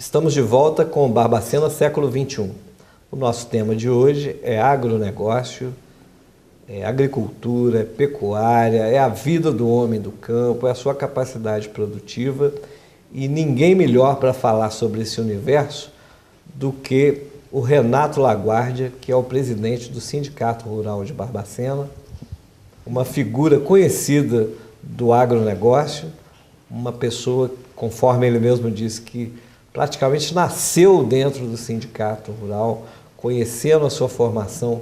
Estamos de volta com o Barbacena Século XXI. O nosso tema de hoje é agronegócio, é agricultura, é pecuária, é a vida do homem do campo, é a sua capacidade produtiva. E ninguém melhor para falar sobre esse universo do que o Renato Laguardia, que é o presidente do Sindicato Rural de Barbacena, uma figura conhecida do agronegócio, uma pessoa, conforme ele mesmo disse, que praticamente nasceu dentro do Sindicato Rural, conhecendo a sua formação,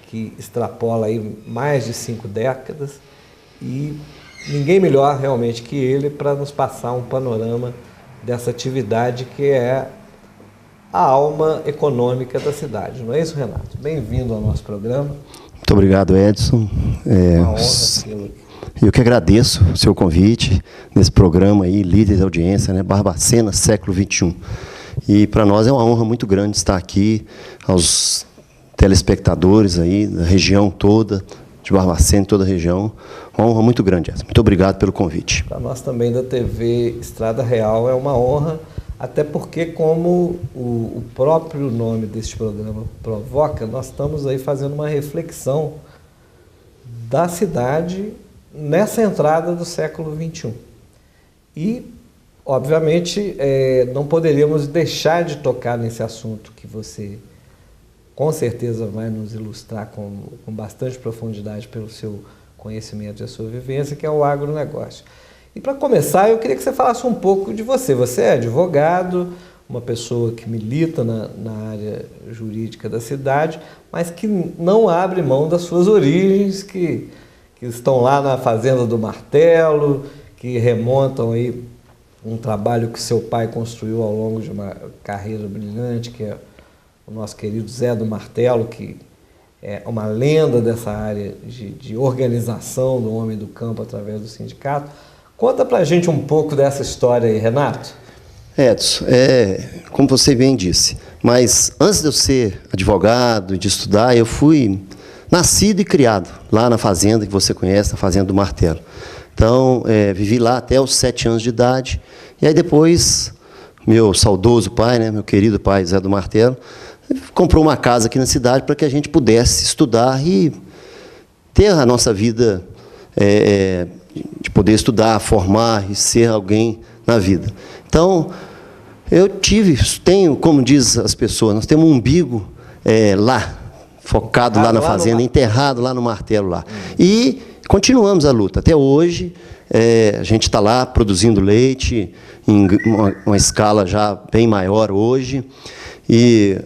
que extrapola aí mais de 5 décadas, e ninguém melhor realmente que ele para nos passar um panorama dessa atividade que é a alma econômica da cidade. Não é isso, Renato? Bem-vindo ao nosso programa. Muito obrigado, Edson. Uma honra tê-lo. Eu que agradeço o seu convite nesse programa aí, líder de audiência, né? Barbacena Século XXI. E para nós é uma honra muito grande estar aqui, aos telespectadores aí da região toda, de Barbacena, toda a região. Uma honra muito grande, Edson. Muito obrigado pelo convite. Para nós também da TV Estrada Real é uma honra, até porque, como o próprio nome deste programa provoca, nós estamos aí fazendo uma reflexão da cidade nessa entrada do século XXI. E, obviamente, não poderíamos deixar de tocar nesse assunto que você, com certeza, vai nos ilustrar com bastante profundidade pelo seu conhecimento e a sua vivência, que é o agronegócio. E, para começar, eu queria que você falasse um pouco de você. Você é advogado, uma pessoa que milita na área jurídica da cidade, mas que não abre mão das suas origens, que estão lá na Fazenda do Martelo, que remontam aí um trabalho que seu pai construiu ao longo de uma carreira brilhante, que é o nosso querido Zé do Martelo, que é uma lenda dessa área de organização do homem do campo através do sindicato. Conta pra gente um pouco dessa história aí, Renato. Edson, como você bem disse, mas antes de eu ser advogado, de estudar, eu fui nascido e criado lá na fazenda que você conhece, na Fazenda do Martelo. Então, vivi lá até os 7 anos de idade. E aí depois, meu saudoso pai, né, meu querido pai Zé do Martelo, comprou uma casa aqui na cidade para que a gente pudesse estudar e ter a nossa vida de poder estudar, formar e ser alguém na vida. Então, tenho, como diz as pessoas, nós temos um umbigo lá, focado lá na fazenda, enterrado lá no martelo lá. E continuamos a luta. Até hoje, a gente está lá produzindo leite em uma escala já bem maior hoje. E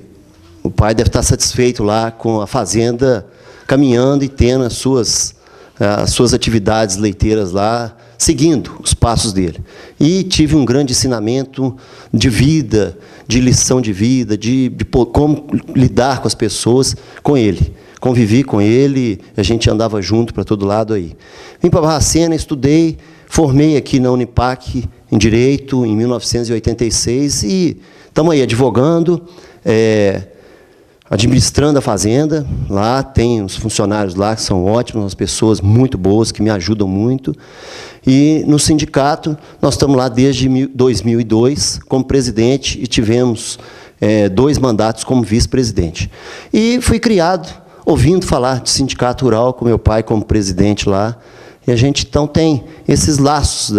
o pai deve estar satisfeito lá com a fazenda caminhando e tendo as suas atividades leiteiras lá, seguindo os passos dele. E tive um grande ensinamento de vida, de lição de vida, de como lidar com as pessoas, com ele. Convivi com ele, a gente andava junto para todo lado aí. Vim para Barbacena, estudei, formei aqui na Unipac em Direito, em 1986, e estamos aí advogando, administrando a fazenda. Lá tem os funcionários lá que são ótimos, umas pessoas muito boas, que me ajudam muito. E no sindicato, nós estamos lá desde 2002 como presidente e tivemos 2 mandatos como vice-presidente. E fui criado ouvindo falar de sindicato rural, com meu pai como presidente lá. E a gente, então, tem esses laços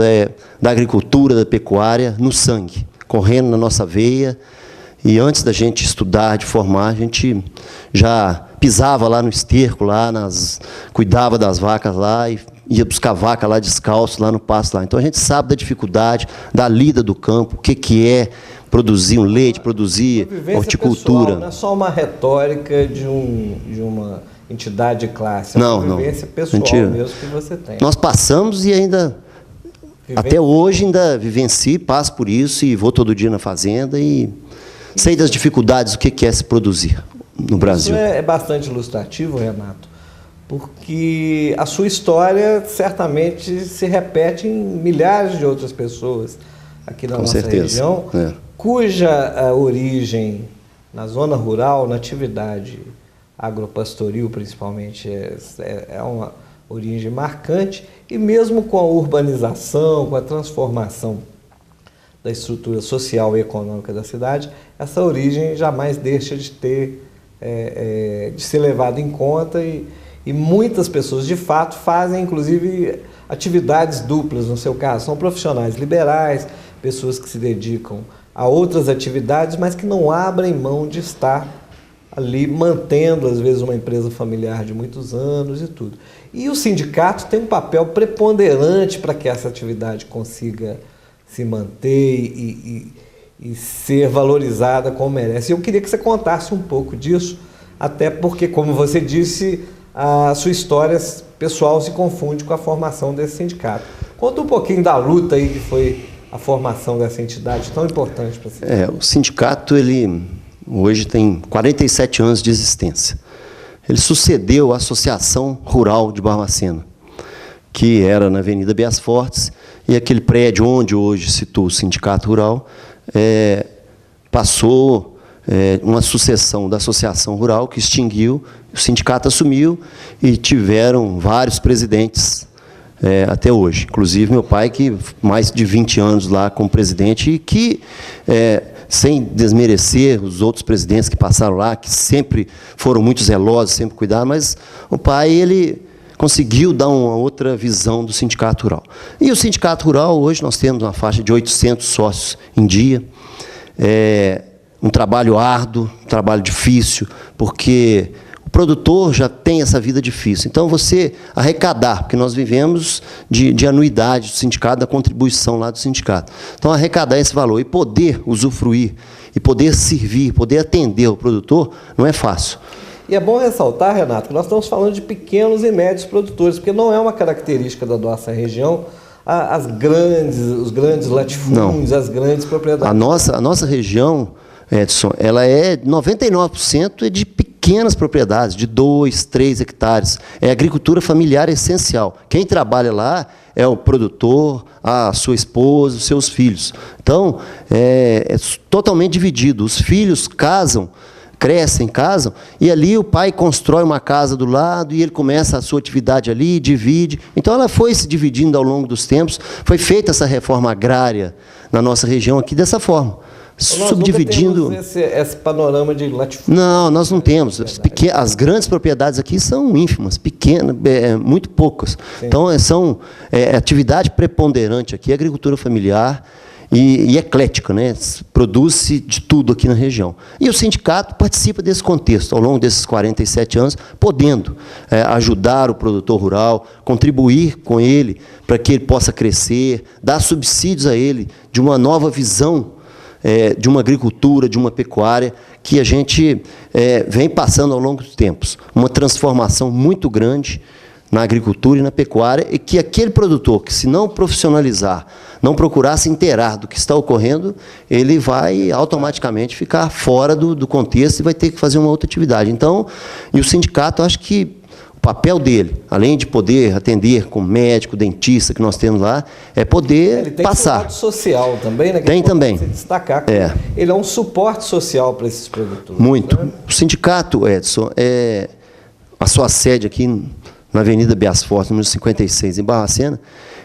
da agricultura, da pecuária, no sangue, correndo na nossa veia. E antes da gente estudar, de formar, a gente já pisava lá no esterco, cuidava das vacas lá e ia buscar vaca lá descalço, lá no pasto lá. Então a gente sabe da dificuldade, da lida do campo, o que é produzir um leite, produzir horticultura. Pessoal, não é só uma retórica de uma entidade de classe, é uma vivência pessoal mesmo que você tem. Nós passamos e ainda, até hoje, ainda vivencio, passo por isso e vou todo dia na fazenda e sei das dificuldades, o que é se produzir no Brasil. Isso é bastante ilustrativo, Renato, porque a sua história certamente se repete em milhares de outras pessoas aqui na nossa região, cuja origem na zona rural, na atividade agropastoril principalmente, é uma origem marcante, e mesmo com a urbanização, com a transformação da estrutura social e econômica da cidade, essa origem jamais deixa de ter, de ser levada em conta e muitas pessoas, de fato, fazem, inclusive, atividades duplas, no seu caso. São profissionais liberais, pessoas que se dedicam a outras atividades, mas que não abrem mão de estar ali mantendo, às vezes, uma empresa familiar de muitos anos e tudo. E o sindicato tem um papel preponderante para que essa atividade consiga se manter e ser valorizada como merece. Eu queria que você contasse um pouco disso, até porque, como você disse, a sua história pessoal se confunde com a formação desse sindicato. Conta um pouquinho da luta aí que foi a formação dessa entidade tão importante para você. O sindicato, ele hoje tem 47 anos de existência. Ele sucedeu a Associação Rural de Barbacena, que era na Avenida Bias Fortes, e aquele prédio onde hoje situa o Sindicato Rural, passou uma sucessão da Associação Rural, que extinguiu, o sindicato assumiu, e tiveram vários presidentes até hoje. Inclusive, meu pai, que mais de 20 anos lá como presidente, e que, sem desmerecer os outros presidentes que passaram lá, que sempre foram muito zelosos, sempre cuidaram, mas o pai, ele conseguiu dar uma outra visão do Sindicato Rural. E o Sindicato Rural, hoje, nós temos uma faixa de 800 sócios em dia. Um trabalho árduo, um trabalho difícil, porque o produtor já tem essa vida difícil. Então, você arrecadar, porque nós vivemos de anuidade do sindicato, da contribuição lá do sindicato. Então, arrecadar esse valor e poder usufruir, e poder servir, poder atender o produtor, não é fácil. E é bom ressaltar, Renato, que nós estamos falando de pequenos e médios produtores, porque não é uma característica da nossa região os grandes latifúndios, as grandes propriedades. A nossa região, Edson, ela é 99% de pequenas propriedades, de 2, 3 hectares. É agricultura familiar essencial. Quem trabalha lá é o produtor, a sua esposa, os seus filhos. Então, é totalmente dividido. Os filhos casam, crescem, casam, e ali o pai constrói uma casa do lado e ele começa a sua atividade ali, divide. Então, ela foi se dividindo ao longo dos tempos. Foi feita essa reforma agrária na nossa região aqui dessa forma. Subdividindo. Esse panorama de latifúndio. Não, nós não temos. As grandes propriedades aqui são ínfimas, pequenas, muito poucas. Sim. Então, são atividade preponderante aqui, agricultura familiar e eclética, né? Produz-se de tudo aqui na região. E o sindicato participa desse contexto, ao longo desses 47 anos, podendo ajudar o produtor rural, contribuir com ele para que ele possa crescer, dar subsídios a ele de uma nova visão de uma agricultura, de uma pecuária, que a gente vem passando ao longo dos tempos. Uma transformação muito grande na agricultura e na pecuária, e que aquele produtor que, se não profissionalizar, não procurar se inteirar do que está ocorrendo, ele vai automaticamente ficar fora do contexto e vai ter que fazer uma outra atividade. Então, e o sindicato, acho que o papel dele, além de poder atender como médico, dentista, que nós temos lá, é poder ele tem passar. Ele tem social também, né? Tem também. Se destacar. Ele é um suporte social para esses produtores. Muito. Né? O sindicato, Edson, a sua sede aqui na Avenida Bias Fortes, número 56, em Barbacena,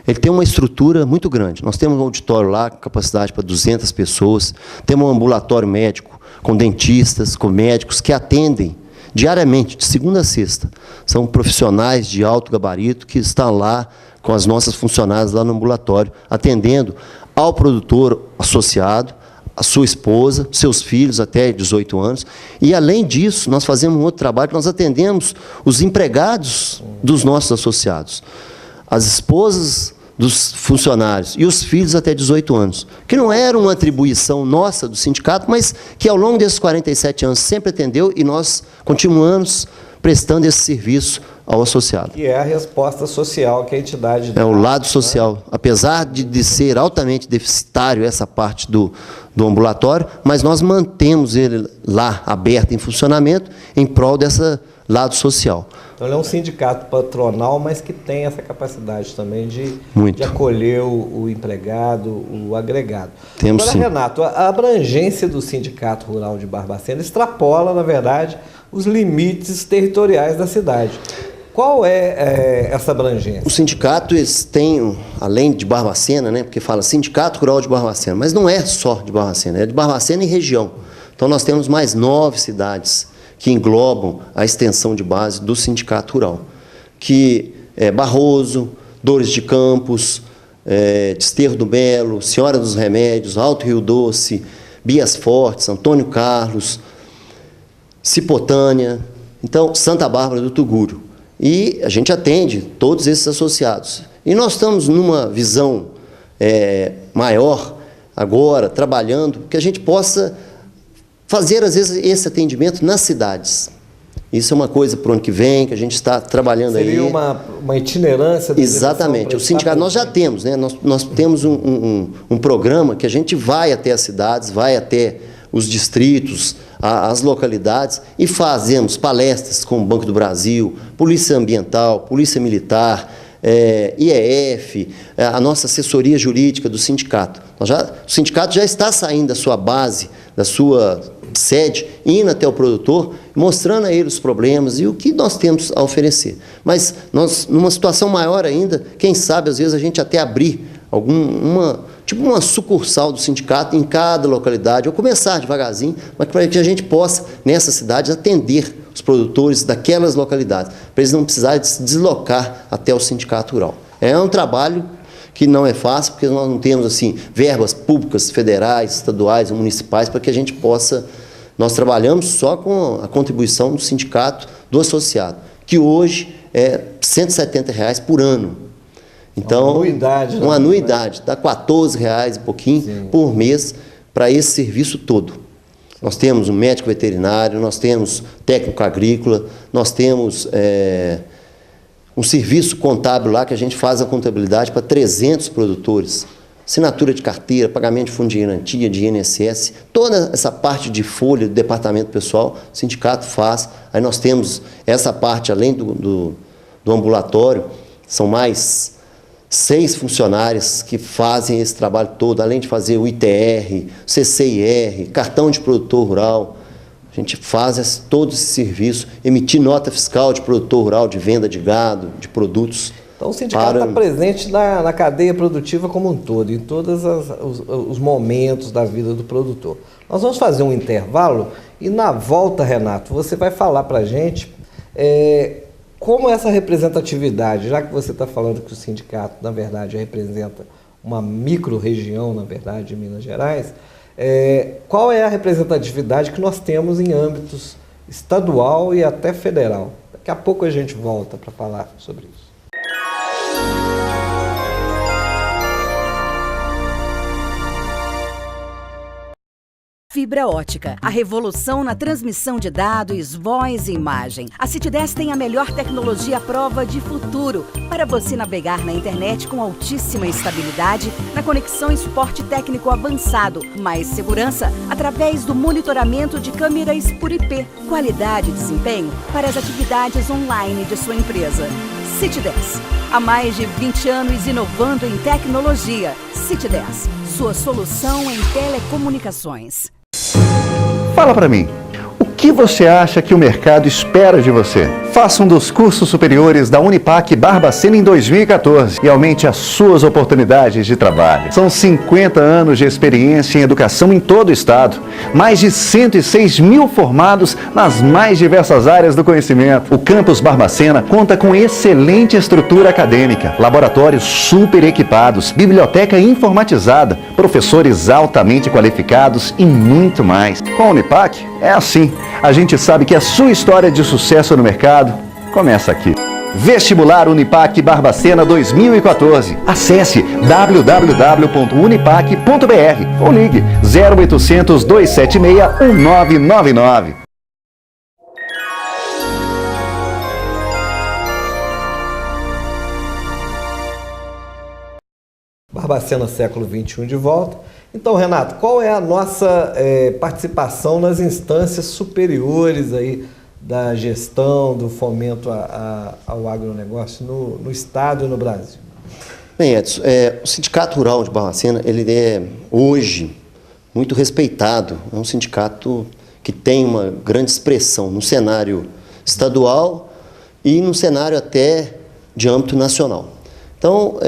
ele tem uma estrutura muito grande. Nós temos um auditório lá com capacidade para 200 pessoas, temos um ambulatório médico com dentistas, com médicos que atendem diariamente, de segunda a sexta. São profissionais de alto gabarito que estão lá com as nossas funcionárias lá no ambulatório, atendendo ao produtor associado, a sua esposa, seus filhos até 18 anos. E, além disso, nós fazemos um outro trabalho, nós atendemos os empregados dos nossos associados, as esposas dos funcionários e os filhos até 18 anos, que não era uma atribuição nossa do sindicato, mas que, ao longo desses 47 anos, sempre atendeu, e nós continuamos prestando esse serviço ao associado. Que é a resposta social que a entidade dá. É o lado social, apesar de ser altamente deficitário essa parte do ambulatório, mas nós mantemos ele lá aberto em funcionamento em prol dessa lado social. Então, ele é um sindicato patronal, mas que tem essa capacidade também de acolher o empregado, o agregado. Temos. Agora, sim. Renato, a abrangência do Sindicato Rural de Barbacena extrapola, na verdade, os limites territoriais da cidade. Qual é essa abrangência? O sindicato, eles têm, além de Barbacena, né, porque fala Sindicato Rural de Barbacena, mas não é só de Barbacena, é de Barbacena e região. Então nós temos mais 9 cidades que englobam a extensão de base do Sindicato Rural, que é Barroso, Dores de Campos, Desterro do Belo, Senhora dos Remédios, Alto Rio Doce, Bias Fortes, Antônio Carlos, Cipotânia, então Santa Bárbara do Tuguro. E a gente atende todos esses associados. E nós estamos numa visão maior agora, trabalhando, que a gente possa fazer, às vezes, esse atendimento nas cidades. Isso é uma coisa para o ano que vem, que a gente está trabalhando aí. Seria uma itinerância? Exatamente. O sindicato, nós já temos, né? Nós temos um programa que a gente vai até as cidades, vai até os distritos, as localidades, e fazemos palestras com o Banco do Brasil, Polícia Ambiental, Polícia Militar, IEF, a nossa assessoria jurídica do sindicato. O sindicato já está saindo da sua base, da sua sede, indo até o produtor, mostrando a ele os problemas e o que nós temos a oferecer. Mas nós, numa situação maior ainda, quem sabe, às vezes, a gente até abrir tipo uma sucursal do sindicato em cada localidade, ou começar devagarzinho, mas para que a gente possa, nessas cidades, atender os produtores daquelas localidades, para eles não precisarem de se deslocar até o sindicato rural. É um trabalho que não é fácil, porque nós não temos assim verbas públicas, federais, estaduais, municipais, para que a gente possa... Nós trabalhamos só com a contribuição do sindicato, do associado, que hoje é R$ 170 por ano. Então, uma anuidade. Uma anuidade, dá R$ 14 e pouquinho, sim, por mês para esse serviço todo. Sim. Nós temos um médico veterinário, nós temos técnico agrícola, nós temos um serviço contábil lá que a gente faz a contabilidade para 300 produtores. Assinatura de carteira, pagamento de fundo de garantia, de INSS, toda essa parte de folha do departamento pessoal, o sindicato faz. Aí nós temos essa parte, além do ambulatório, são mais 6 funcionários que fazem esse trabalho todo, além de fazer o ITR, CCIR, cartão de produtor rural. A gente faz todo esse serviço, emitir nota fiscal de produtor rural, de venda de gado, de produtos. Então o sindicato está presente na cadeia produtiva como um todo, em todos os momentos da vida do produtor. Nós vamos fazer um intervalo e na volta, Renato, você vai falar para a gente como essa representatividade, já que você está falando que o sindicato, na verdade, representa uma micro-região, na verdade, de Minas Gerais, qual é a representatividade que nós temos em âmbitos estadual e até federal? Daqui a pouco a gente volta para falar sobre isso. Fibra ótica, a revolução na transmissão de dados, voz e imagem. A CityDes tem a melhor tecnologia à prova de futuro para você navegar na internet com altíssima estabilidade, na conexão e suporte técnico avançado, mais segurança através do monitoramento de câmeras por IP, qualidade e desempenho para as atividades online de sua empresa. CityDes, há mais de 20 anos inovando em tecnologia. CityDes, sua solução em telecomunicações. Fala pra mim, o que você acha que o mercado espera de você? Faça um dos cursos superiores da Unipac Barbacena em 2014 e aumente as suas oportunidades de trabalho. São 50 anos de experiência em educação em todo o estado. Mais de 106 mil formados nas mais diversas áreas do conhecimento. O campus Barbacena conta com excelente estrutura acadêmica, laboratórios super equipados, biblioteca informatizada, professores altamente qualificados e muito mais. Com a Unipac é assim. A gente sabe que a sua história de sucesso no mercado começa aqui. Vestibular Unipac Barbacena 2014. Acesse www.unipac.br ou ligue 0800 276 1999. Barbacena século XXI de volta. Então, Renato, qual é a nossa participação nas instâncias superiores aí da gestão, do fomento ao agronegócio no Estado e no Brasil? Bem, Edson, o Sindicato Rural de Barbacena, ele é hoje muito respeitado. É um sindicato que tem uma grande expressão no cenário estadual e num cenário até de âmbito nacional. Então,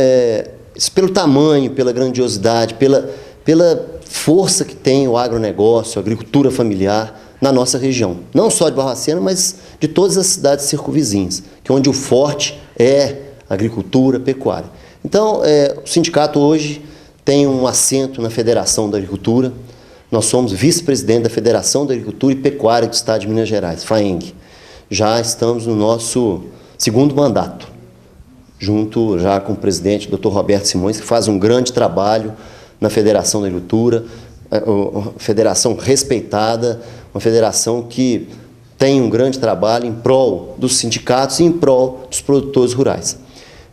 pelo tamanho, pela grandiosidade, pela força que tem o agronegócio, a agricultura familiar na nossa região. Não só de Barbacena, mas de todas as cidades circunvizinhas, que é onde o forte é agricultura, pecuária. Então, o sindicato hoje tem um assento na Federação da Agricultura. Nós somos vice-presidente da Federação da Agricultura e Pecuária do Estado de Minas Gerais, FAENG. Já estamos no nosso segundo mandato, junto já com o presidente, Dr. Roberto Simões, que faz um grande trabalho na Federação da Agricultura, uma federação respeitada, uma federação que tem um grande trabalho em prol dos sindicatos e em prol dos produtores rurais.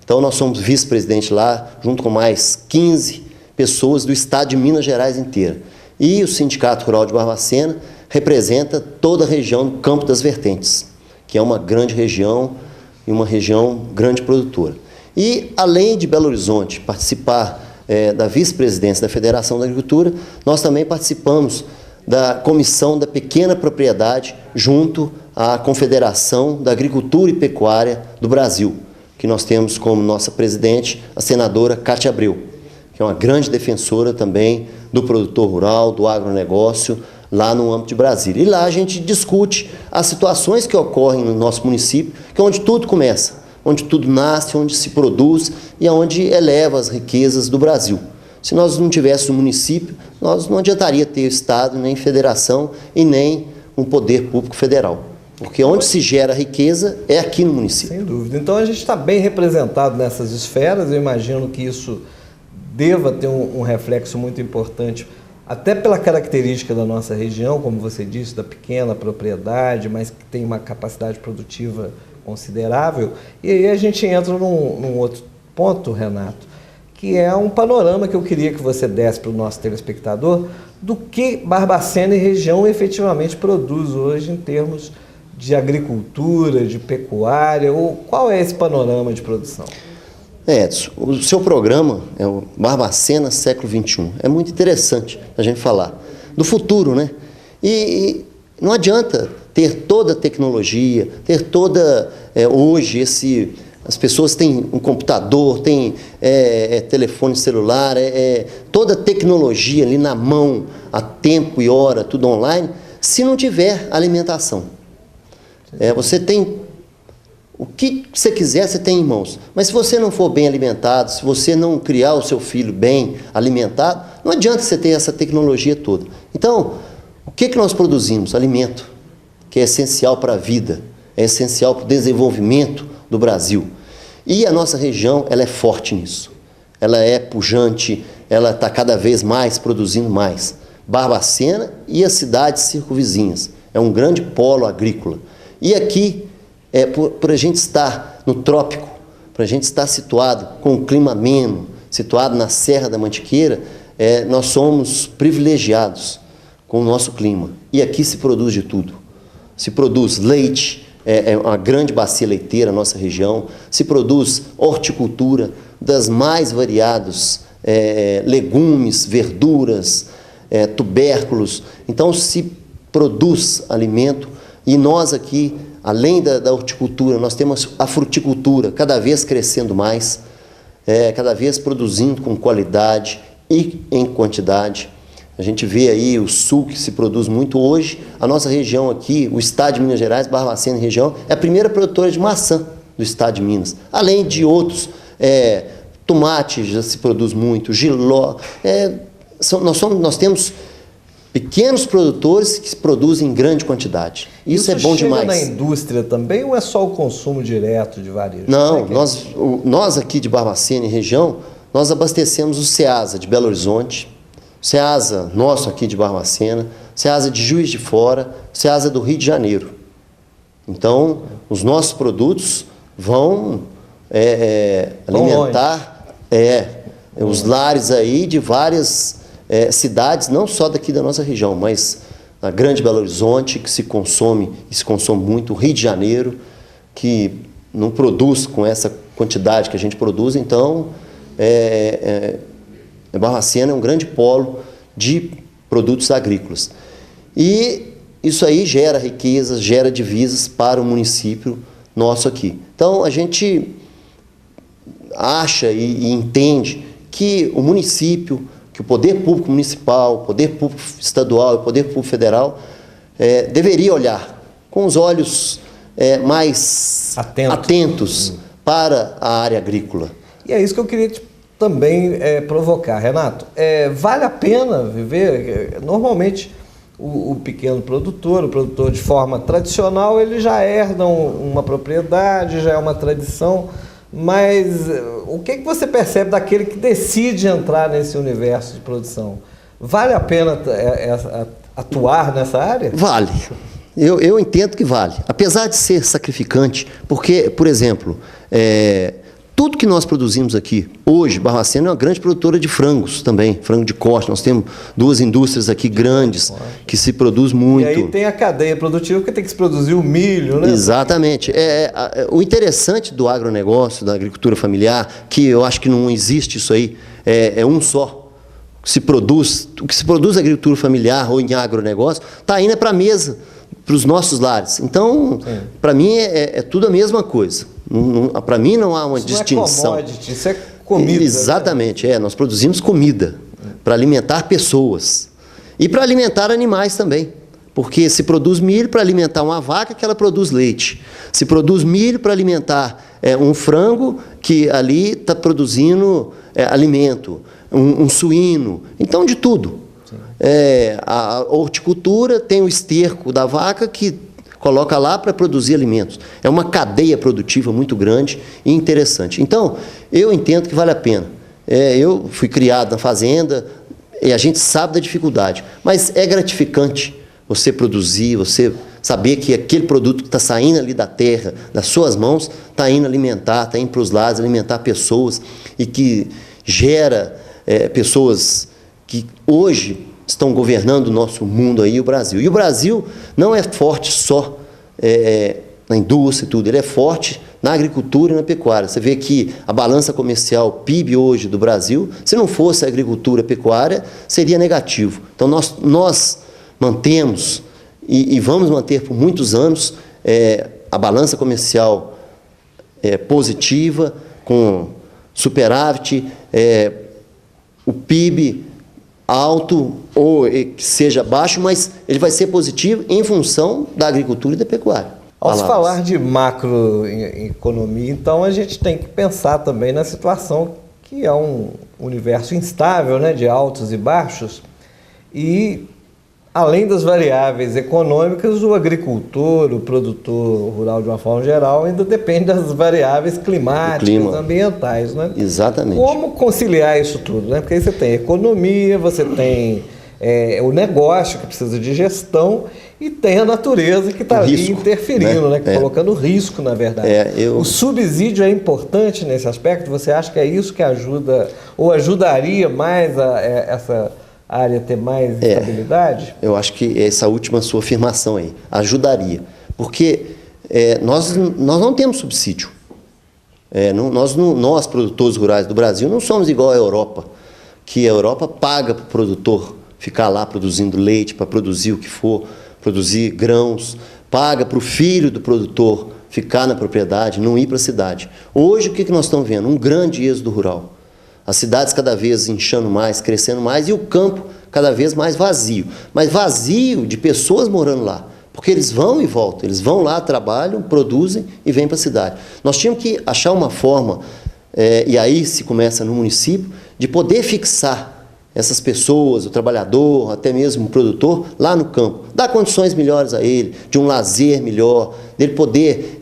Então, nós somos vice-presidente lá, junto com mais 15 pessoas do estado de Minas Gerais inteira. E o Sindicato Rural de Barbacena representa toda a região do Campo das Vertentes, que é uma grande região e uma região grande produtora. E, além de Belo Horizonte participar da vice-presidência da Federação da Agricultura, nós também participamos da Comissão da Pequena Propriedade junto à Confederação da Agricultura e Pecuária do Brasil, que nós temos como nossa presidente a senadora Cátia Abreu, que é uma grande defensora também do produtor rural, do agronegócio, lá no âmbito de Brasília. E lá a gente discute as situações que ocorrem no nosso município, que é onde tudo começa, onde tudo nasce, onde se produz e onde eleva as riquezas do Brasil. Se nós não tivéssemos um município, nós não adiantaria ter Estado, nem federação e nem um poder público federal. Porque onde se gera riqueza é aqui no município. Sem dúvida. Então a gente está bem representado nessas esferas. Eu imagino que isso deva ter um reflexo muito importante, até pela característica da nossa região, como você disse, da pequena propriedade, mas que tem uma capacidade produtiva considerável. E aí a gente entra num outro ponto, Renato, que é um panorama que eu queria que você desse para o nosso telespectador do que Barbacena e região efetivamente produz hoje em termos de agricultura, de pecuária, ou qual é esse panorama de produção? Edson, o seu programa é o Barbacena Século XXI. É muito interessante a gente falar do futuro, né? E não adianta ter toda a tecnologia, ter toda... hoje, as pessoas têm um computador, têm telefone celular, toda a tecnologia ali na mão, a tempo e hora, tudo online, se não tiver alimentação. Você tem... O que você quiser, você tem em mãos. Mas se você não for bem alimentado, se você não criar o seu filho bem alimentado, não adianta você ter essa tecnologia toda. Então, o que nós produzimos? Alimento, que é essencial para a vida, é essencial para o desenvolvimento do Brasil. E a nossa região, ela é forte nisso. Ela é pujante, ela está cada vez mais produzindo mais. Barbacena e as cidades circunvizinhas. É um grande polo agrícola. E aqui... por a gente estar no trópico, para a gente estar situado com um clima ameno, situado na Serra da Mantiqueira, nós somos privilegiados com o nosso clima. E aqui se produz de tudo. Se produz leite, é uma grande bacia leiteira a nossa região, se produz horticultura das mais variados legumes, verduras, tubérculos. Então se produz alimento e nós aqui... Além da horticultura, nós temos a fruticultura, cada vez crescendo mais, cada vez produzindo com qualidade e em quantidade. A gente vê aí o sul que se produz muito hoje. A nossa região aqui, o estado de Minas Gerais, Barbacena região, é a primeira produtora de maçã do estado de Minas. Além de outros, tomate já se produz muito, jiló. Nós temos... pequenos produtores que produzem em grande quantidade. Isso é bom demais. Isso chega na indústria também ou é só o consumo direto de varejo? Não, nós aqui de Barbacena e região, nós abastecemos o Ceasa de Belo Horizonte, o Ceasa nosso aqui de Barbacena, o Ceasa de Juiz de Fora, o Ceasa do Rio de Janeiro. Então, os nossos produtos vão alimentar os lares aí de várias... cidades, não só daqui da nossa região, mas a grande Belo Horizonte, que se consome muito, o Rio de Janeiro, que não produz com essa quantidade que a gente produz. Então, Barbacena é um grande polo de produtos agrícolas. E isso aí gera riquezas, gera divisas para o município nosso aqui. Então, a gente acha e entende que o município, que o poder público municipal, o poder público estadual e o poder público federal deveria olhar com os olhos mais atentos para a área agrícola. E é isso que eu queria também provocar, Renato. Vale a pena viver? Normalmente, o pequeno produtor, o produtor de forma tradicional, ele já herda uma propriedade, já é uma tradição, mas o que você percebe daquele que decide entrar nesse universo de produção? Vale a pena atuar nessa área? Vale. Eu entendo que vale. Apesar de ser sacrificante, porque, por exemplo, tudo que nós produzimos aqui, hoje, Barbacena é uma grande produtora de frangos também, frango de corte. Nós temos 2 indústrias aqui grandes que se produz muito. E aí tem a cadeia produtiva, porque tem que se produzir o milho, né? Exatamente. O interessante do agronegócio, da agricultura familiar, que eu acho que não existe isso aí, é um só. O que se produz na agricultura familiar ou em agronegócio, está indo para a mesa, para os nossos lares. Então, para mim, é tudo a mesma coisa. Para mim não há uma distinção. Não é commodity, isso é comida. Exatamente, nós produzimos comida para alimentar pessoas e para alimentar animais também, porque se produz milho para alimentar uma vaca, que ela produz leite. Se produz milho para alimentar um frango, que ali está produzindo alimento, um suíno, então de tudo. A horticultura tem o esterco da vaca que coloca lá para produzir alimentos. É uma cadeia produtiva muito grande e interessante. Então, eu entendo que vale a pena. Eu fui criado na fazenda e a gente sabe da dificuldade, mas é gratificante você produzir, você saber que aquele produto que está saindo ali da terra, das suas mãos, está indo alimentar, está indo para os lados, alimentar pessoas e que gera pessoas que hoje estão governando o nosso mundo aí, o Brasil. E o Brasil não é forte só na indústria e tudo, ele é forte na agricultura e na pecuária. Você vê que a balança comercial PIB hoje do Brasil, se não fosse a agricultura e a pecuária, seria negativo. Então nós mantemos e vamos manter por muitos anos a balança comercial positiva, com superávit, o PIB alto ou que seja baixo, mas ele vai ser positivo em função da agricultura e da pecuária. Ao se falar de macroeconomia, então a gente tem que pensar também na situação que é um universo instável, né, de altos e baixos, e além das variáveis econômicas, o agricultor, o produtor rural de uma forma geral, ainda depende das variáveis climáticas, ambientais, né? Exatamente. Como conciliar isso tudo, né? Porque aí você tem economia, você tem o negócio que precisa de gestão e tem a natureza que está ali interferindo, né? Colocando risco, na verdade. O subsídio é importante nesse aspecto? Você acha que é isso que ajuda, ou ajudaria mais essa área ter mais estabilidade? Eu acho que essa última sua afirmação aí ajudaria, porque nós não temos subsídio. Nós, produtores rurais do Brasil, não somos igual à Europa, que a Europa paga para o produtor ficar lá produzindo leite, para produzir o que for, produzir grãos, paga para o filho do produtor ficar na propriedade, não ir para a cidade. Hoje, o que nós estamos vendo? Um grande êxodo rural. As cidades cada vez inchando mais, crescendo mais, e o campo cada vez mais vazio. Mas vazio de pessoas morando lá, porque eles vão e voltam, eles vão lá, trabalham, produzem e vêm para a cidade. Nós tínhamos que achar uma forma, e aí se começa no município, de poder fixar essas pessoas, o trabalhador, até mesmo o produtor, lá no campo. Dar condições melhores a ele, de um lazer melhor, dele poder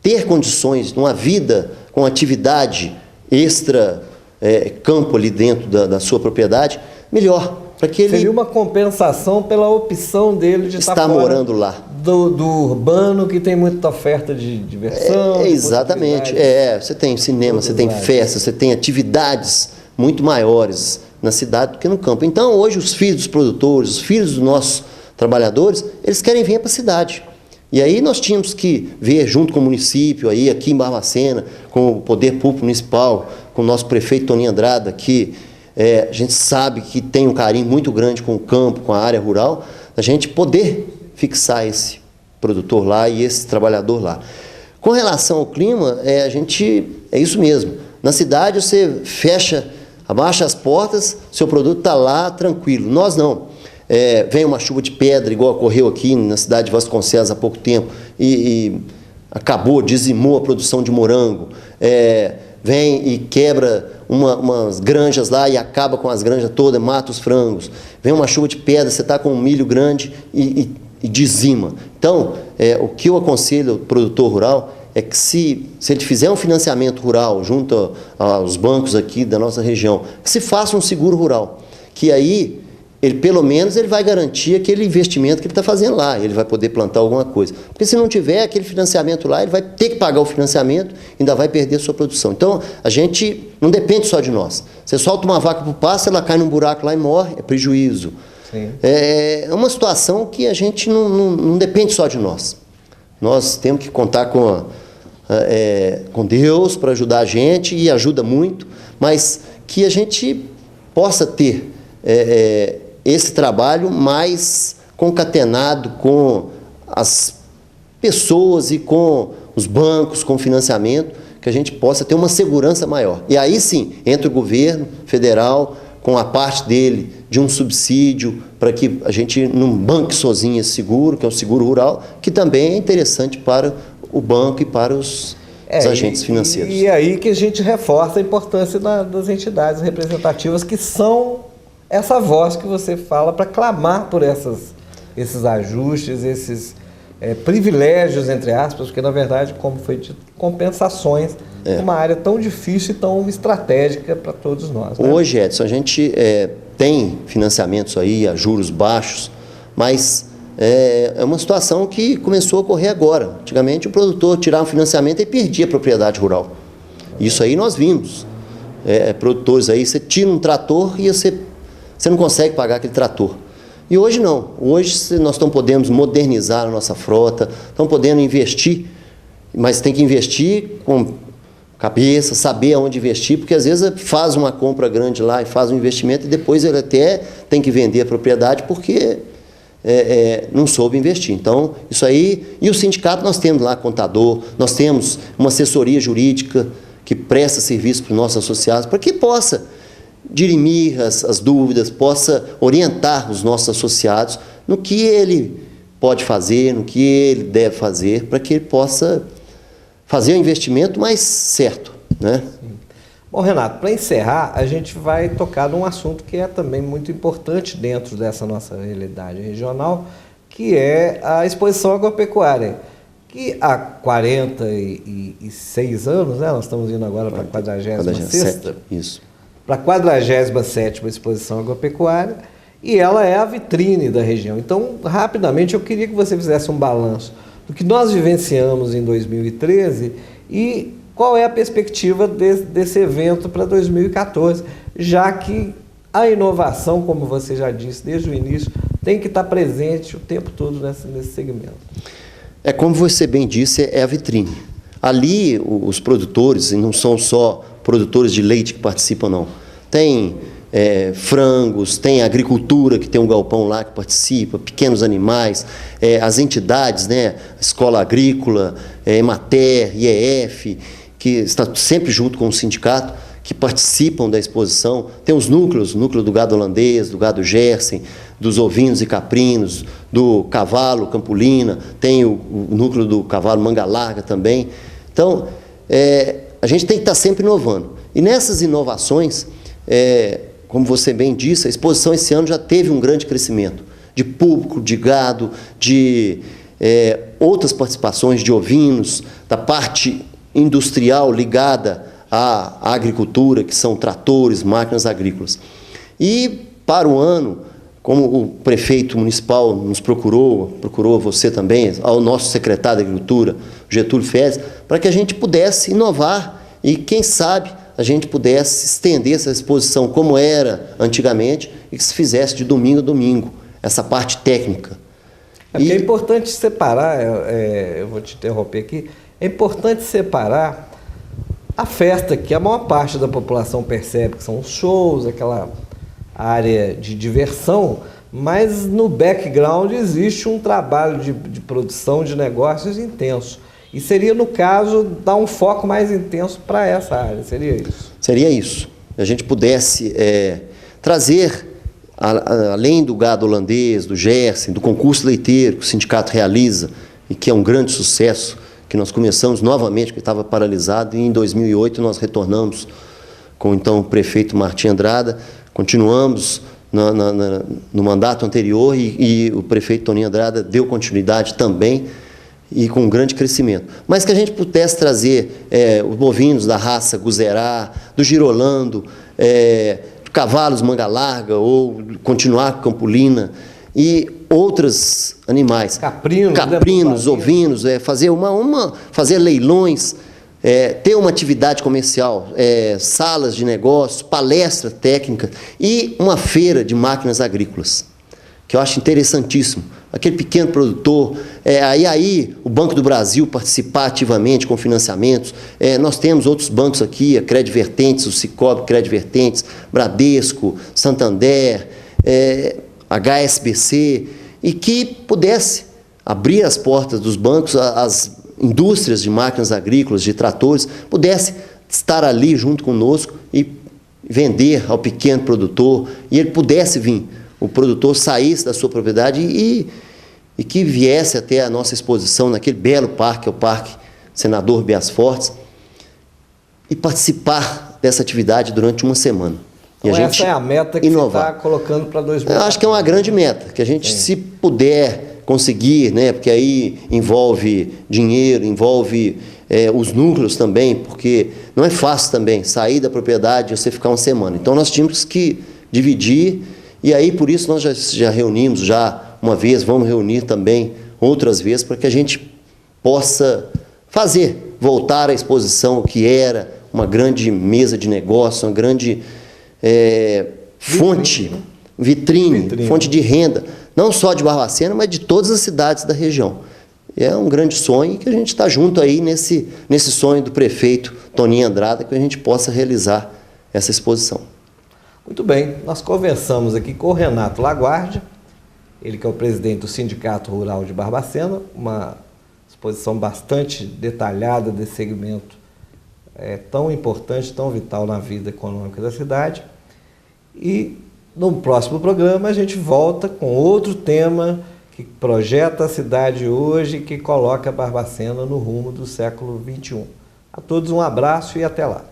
ter condições de uma vida com atividade extra campo ali dentro da sua propriedade, melhor. Para que ele seria uma compensação pela opção dele de estar morando lá. Do urbano, que tem muita oferta de diversão. Exatamente. Você tem cinema, você tem festa, você tem atividades muito maiores na cidade do que no campo. Então, hoje, os filhos dos produtores, os filhos dos nossos trabalhadores, eles querem vir para a cidade. E aí nós tínhamos que ver, junto com o município, aí, aqui em Barbacena, com o Poder Público Municipal, com o nosso prefeito Toninho Andrada, que a gente sabe que tem um carinho muito grande com o campo, com a área rural, a gente poder fixar produtor lá e esse trabalhador lá. Com relação ao clima, é isso mesmo. Na cidade você fecha, abaixa as portas, seu produto está lá tranquilo. Nós não. Vem uma chuva de pedra, igual ocorreu aqui na cidade de Vasconcelos há pouco tempo, e acabou, dizimou a produção de morango. Vem e quebra umas granjas lá e acaba com as granjas todas, mata os frangos. Vem uma chuva de pedra, você está com um milho grande e dizima. Então, o que eu aconselho ao produtor rural é que se ele fizer um financiamento rural junto aos bancos aqui da nossa região, que se faça um seguro rural, que aí pelo menos ele vai garantir aquele investimento que ele está fazendo lá, ele vai poder plantar alguma coisa. Porque se não tiver aquele financiamento lá, ele vai ter que pagar o financiamento e ainda vai perder sua produção. Então, a gente não depende só de nós. Você solta uma vaca para o pasto, ela cai num buraco lá e morre, é prejuízo. Sim. É uma situação que a gente não depende só de nós. Nós temos que contar com Deus para ajudar a gente, e ajuda muito, mas que a gente possa ter esse trabalho mais concatenado com as pessoas e com os bancos, com o financiamento, que a gente possa ter uma segurança maior. E aí sim, entra o governo federal com a parte dele de um subsídio para que a gente não banque sozinho esse seguro, que é o seguro rural, que também é interessante para o banco e para os agentes financeiros. E aí que a gente reforça a importância das entidades representativas, que são essa voz que você fala para clamar por esses ajustes, esses privilégios, entre aspas, porque na verdade, como foi dito, compensações numa área tão difícil e tão estratégica para todos nós. Né? Hoje, Edson, a gente tem financiamentos aí a juros baixos, mas é uma situação que começou a ocorrer agora. Antigamente o produtor tirava um financiamento e perdia a propriedade rural. Isso aí nós vimos. Produtores aí, você tira um trator e você não consegue pagar aquele trator. E hoje não. Hoje nós estamos podendo modernizar a nossa frota, estamos podendo investir, mas tem que investir com cabeça, saber aonde investir, porque às vezes faz uma compra grande lá e faz um investimento e depois ele até tem que vender a propriedade porque não soube investir. Então, isso aí... E o sindicato, nós temos lá contador, nós temos uma assessoria jurídica que presta serviço para os nossos associados, para que possa dirimir as dúvidas, possa orientar os nossos associados no que ele pode fazer, no que ele deve fazer, para que ele possa fazer o investimento mais certo, né? Sim. Bom, Renato, para encerrar, a gente vai tocar num assunto que é também muito importante dentro dessa nossa realidade regional, que é a exposição agropecuária, que há 46 anos, né? Nós estamos indo agora para a 46ª. Isso. Para a 47ª exposição agropecuária, e ela é a vitrine da região. Então, rapidamente, eu queria que você fizesse um balanço do que nós vivenciamos em 2013 e qual é a perspectiva desse evento para 2014, já que a inovação, como você já disse desde o início, tem que estar presente o tempo todo nesse segmento. Como você bem disse, é a vitrine. Ali, os produtores, e não são só produtores de leite que participam, não. Tem frangos, tem agricultura, que tem um galpão lá que participa, pequenos animais, as entidades, né, Escola Agrícola, Emater, IEF, que está sempre junto com o sindicato, que participam da exposição. Tem os núcleos, o núcleo do gado holandês, do gado Gersen, dos ovinos e caprinos, do cavalo Campolina, tem o núcleo do cavalo Manga Larga também. Então, a gente tem que estar sempre inovando. E nessas inovações, como você bem disse, a exposição esse ano já teve um grande crescimento de público, de gado, de outras participações de ovinos, da parte industrial ligada à agricultura, que são tratores, máquinas agrícolas. E para o ano, como o prefeito municipal nos procurou você também, ao nosso secretário de Agricultura, Getúlio Fezes, para que a gente pudesse inovar e, quem sabe, a gente pudesse estender essa exposição como era antigamente e que se fizesse de domingo a domingo, essa parte técnica. É importante separar, eu vou te interromper aqui, é importante separar a festa que a maior parte da população percebe, que são os shows, aquela área de diversão, mas no background existe um trabalho de produção de negócios intenso. E seria, no caso, dar um foco mais intenso para essa área, seria isso? Seria isso. A gente pudesse trazer, além do gado holandês, do Gersen, do concurso leiteiro que o sindicato realiza e que é um grande sucesso, que nós começamos novamente, que estava paralisado, e em 2008 nós retornamos com então o prefeito Martim Andrada, continuamos no mandato anterior e o prefeito Toninho Andrada deu continuidade também e com um grande crescimento. Mas que a gente pudesse trazer os bovinos da raça Guzerá, do Girolando, cavalos manga larga ou continuar com Campolina e outros animais. Caprinos, ovinos, fazer leilões, ter uma atividade comercial, salas de negócios, palestra técnica e uma feira de máquinas agrícolas, que eu acho interessantíssimo. Aquele pequeno produtor, aí o Banco do Brasil participar ativamente com financiamentos. Nós temos outros bancos aqui, a Credvertentes, o Sicob Credvertentes, Bradesco, Santander, HSBC, e que pudesse abrir as portas dos bancos, as indústrias de máquinas agrícolas, de tratores, pudesse estar ali junto conosco e vender ao pequeno produtor, e ele pudesse vir, o produtor saísse da sua propriedade e que viesse até a nossa exposição naquele belo parque, que é o Parque Senador Bias Fortes, e participar dessa atividade durante uma semana. Então, essa é a meta que você está colocando para 2020. Eu acho que é uma grande meta, que a gente, se puder conseguir, né, porque aí envolve dinheiro, envolve os núcleos também, porque não é fácil também sair da propriedade e você ficar uma semana. Então, nós tínhamos que dividir, e aí, por isso, nós já reunimos uma vez, vamos reunir também outras vezes, para que a gente possa voltar à exposição que era uma grande mesa de negócio, uma grande vitrine, fonte de renda, não só de Barbacena, mas de todas as cidades da região. É um grande sonho que a gente está junto aí nesse sonho do prefeito Toninho Andrada, que a gente possa realizar essa exposição. Muito bem, nós conversamos aqui com o Renato Laguardia, ele que é o presidente do Sindicato Rural de Barbacena, uma exposição bastante detalhada desse segmento tão importante, tão vital na vida econômica da cidade. E no próximo programa a gente volta com outro tema que projeta a cidade hoje e que coloca Barbacena no rumo do século XXI. A todos um abraço e até lá.